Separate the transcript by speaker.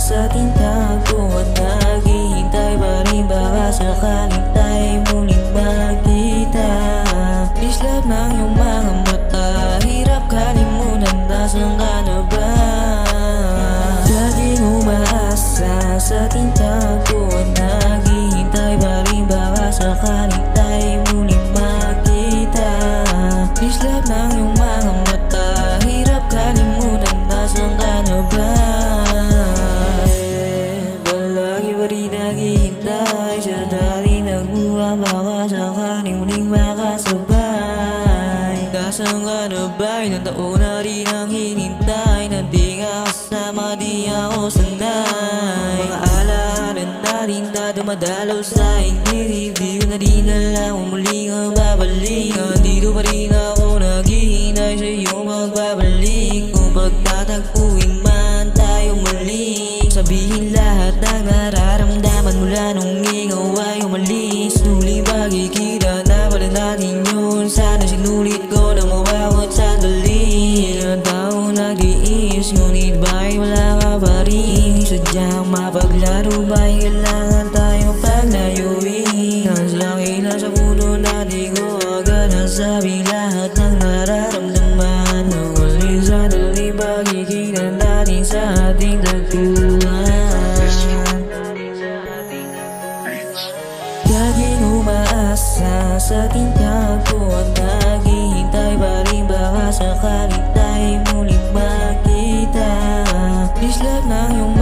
Speaker 1: sa ating tago at naghihintay pa rin baka sakaling tayo muling magkita. Please love ng iyong mga mata, hirap kalimutan, nasaan ka na ba? Laging umaasa sa ating tago at naghihintay pa rin baka sakaling tayo muling magkita. Please love ng iyong mga mata, hirap kalimutan, nasaan ka na ba? Palagi pa rin naghihintay sa dating nagbuha, baka sakaling muling makasabay. Nasaan ka na ba? Ilang taon na rin ang hinintay, na di nga kasama, di ako sanay. Mga alaala na rin na dumadalaw sa inggit, di ko na rin alam kung muli ka babalik. Nandito pa rin ako naghihintay sa iyong magbabalik. Kung pagtatagpuin man tayo muli, sabihin lahat ng nararamdaman mula nung ikaw ay umalis. Nuli magkikita na pala natin yun, sana sinulit ko na mawawat sandali. Ilang taon nag-iis, ngunit ba'y wala ka pa rin? Sadyang mapaglaro ba'y kailangan tayo paglayuin? Ang laki na sa puno na di ko agad nasabi lahat ng nararamdaman. Ngunit sandali magkikita natin sa ating tagpuan. Laging umaasa sa ating tago at naghihintay pa rin baka sakaling tayo muling magkita. Please love ng iyong